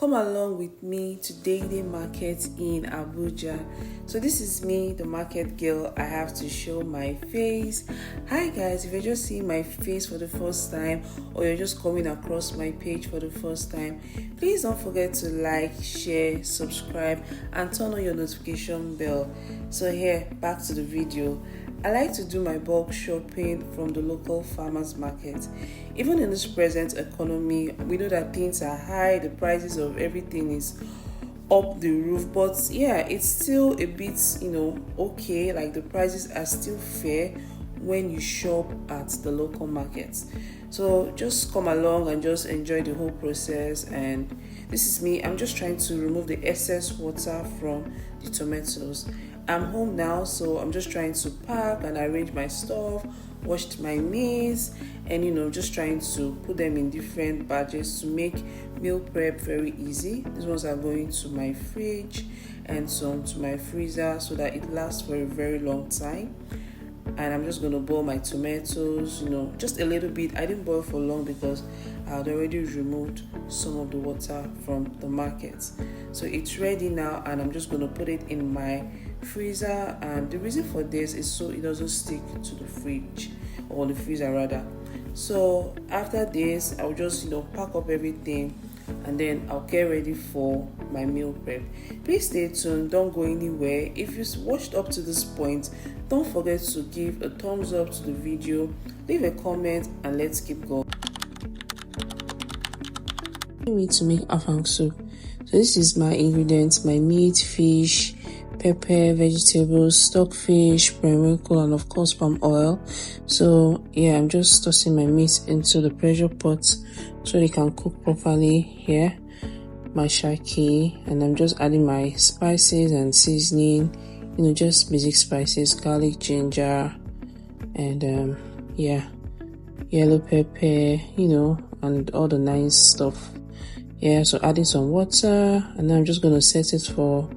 Come along with me to Dei Dei Market in Abuja. So this is me, the market girl. I have to show my face. Hi guys, if you're just seeing my face for the first time or you're just coming across my page for the first time, please don't forget to like, share, subscribe and turn on your notification bell. So here, back to the video. I like to do my bulk shopping from the local farmers market. Even in this present economy, we know that things are high, the prices of everything is up the roof, but yeah, it's still a bit, okay, like the prices are still fair when you shop at the local markets. So just come along and just enjoy the whole process. And this is me. I'm just trying to remove the excess water from the tomatoes. I'm home now, so I'm just trying to pack and arrange my stuff, washed my meats, and just trying to put them in different batches to make meal prep very easy. These ones are going to my fridge and some to my freezer so that it lasts for a very long time. And I'm just going to boil my tomatoes, just a little bit. I didn't boil for long because I had already removed some of the water from the market. So it's ready now, and I'm just going to put it in my freezer. And the reason for this is so it doesn't stick to the fridge, or the freezer rather. So after this, I'll just pack up everything and then I'll get ready for my meal prep. Please stay tuned, don't go anywhere. If you watched up to this point, don't forget to give a thumbs up to the video, leave a comment, and let's keep going. I need to make AfangSoup. So this is my ingredients: my meat, fish, pepper, vegetables, stockfish, periwinkle, and of course palm oil. So yeah, I'm just tossing my meat into the pressure pot so they can cook properly. Here, my shaki, and I'm just adding my spices and seasoning, just basic spices: garlic, ginger, and yellow pepper, and all the nice stuff. Yeah, so adding some water, and then I'm just gonna set it for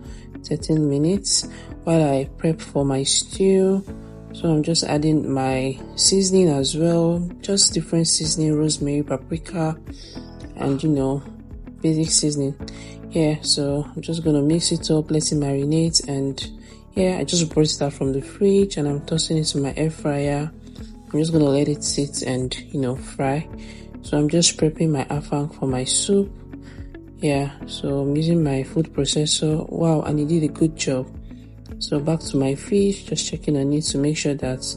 13 minutes while I prep for my stew. So I'm just adding my seasoning as well, just different seasoning: rosemary, paprika, and basic seasoning. Yeah, so I'm just gonna mix it up, let it marinate. And yeah, I just brought it out from the fridge and I'm tossing it in my air fryer. I'm just gonna let it sit and fry. So I'm just prepping my afang for my soup. Yeah, so I'm using my food processor. Wow, and it did a good job. So back to my fish, just checking on it to make sure that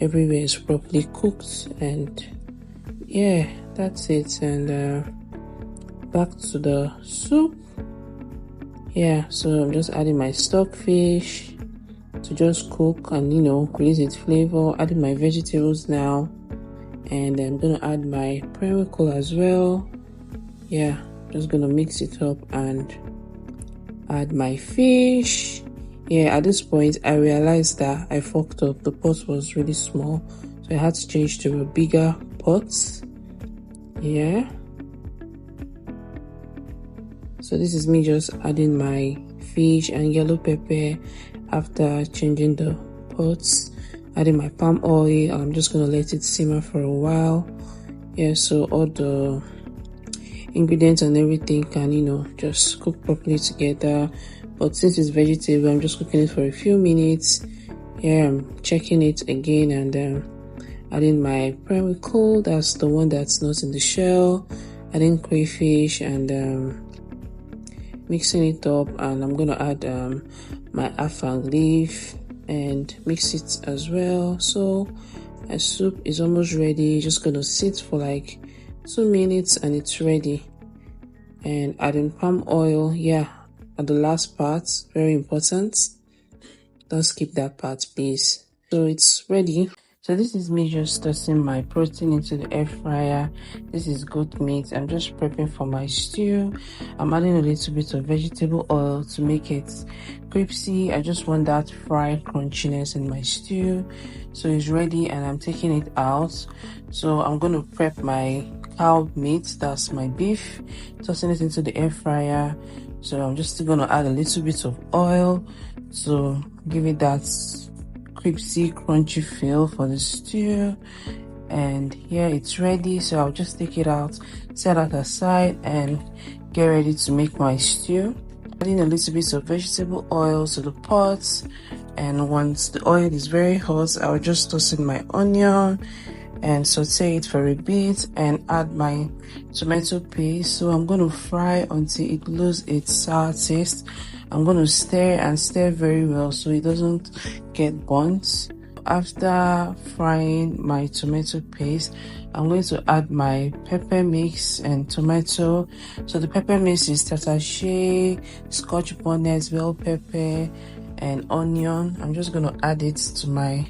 everywhere is properly cooked. And yeah, that's it. And back to the soup. Yeah, so I'm just adding my stockfish to just cook and release its flavor. Adding my vegetables now, and I'm gonna add my periwinkle as well. Yeah, just gonna mix it up and add my fish. Yeah, at this point I realized that I fucked up. The pot was really small, so I had to change to a bigger pot. Yeah, so this is me just adding my fish and yellow pepper after changing the pots. Adding my palm oil. I'm just gonna let it simmer for a while. Yeah, so all the ingredients and everything can just cook properly together. But since it's vegetable, I'm just cooking it for a few minutes. Yeah, I'm checking it again, and adding my periwinkle. That's the one that's not in the shell. Adding crayfish and mixing it up. And I'm gonna add my afang leaf and mix it as well. So my soup is almost ready. Just gonna sit for like 2 minutes and it's ready. And adding palm oil, yeah, at the last part, very important. Don't skip that part, please. So it's ready. So this is me just tossing my protein into the air fryer. This is goat meat. I'm just prepping for my stew. I'm adding a little bit of vegetable oil to make it crispy. I just want that fried crunchiness in my stew. So it's ready and I'm taking it out. So I'm going to prep my cow meat, that's my beef, tossing it into the air fryer. So I'm just going to add a little bit of oil to give it that crispy crunchy feel for the stew. And here it's ready, so I'll just take it out, set it aside, and get ready to make my stew. Adding a little bit of vegetable oil to the pot, and once the oil is very hot, I'll just toss in my onion and saute it for a bit and add my tomato paste. So I'm going to fry until it loses its sour taste. I'm going to stir and stir very well so it doesn't get burnt. After frying my tomato paste, I'm going to add my pepper mix and tomato. So the pepper mix is tatashe, scotch bonnet, bell pepper, and onion. I'm just going to add it to my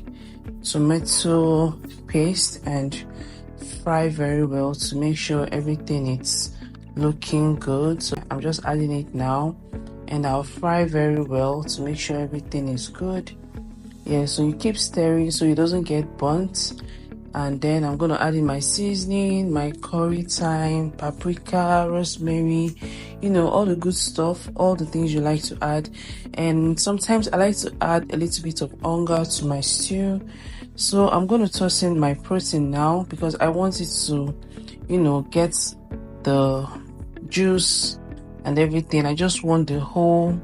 tomato paste and fry very well to make sure everything is looking good. So I'm just adding it now, and I'll fry very well to make sure everything is good. Yeah, so you keep stirring so it doesn't get burnt. And then I'm going to add in my seasoning, my curry thyme, paprika, rosemary, you know, all the good stuff, all the things you like to add. And sometimes I like to add a little bit of onga to my stew. So I'm going to toss in my protein now because I want it to, you know, get the juice and everything. I just want the whole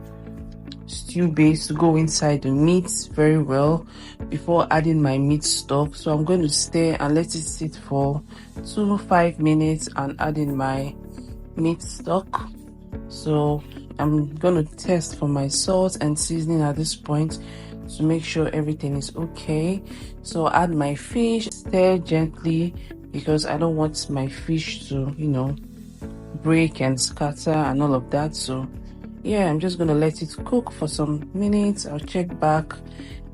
stew base to go inside the meat very well before adding my meat stock. So I'm going to stir and let it sit for 2-5 minutes and add in my meat stock. So I'm going to test for my salt and seasoning at this point to make sure everything is okay. So add my fish, stir gently because I don't want my fish to, you know, break and scatter and all of that. So yeah, I'm just gonna let it cook for some minutes. I'll check back,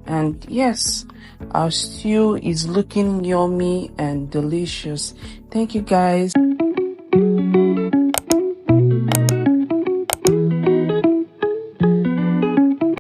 and yes, our stew is looking yummy and delicious. Thank you guys.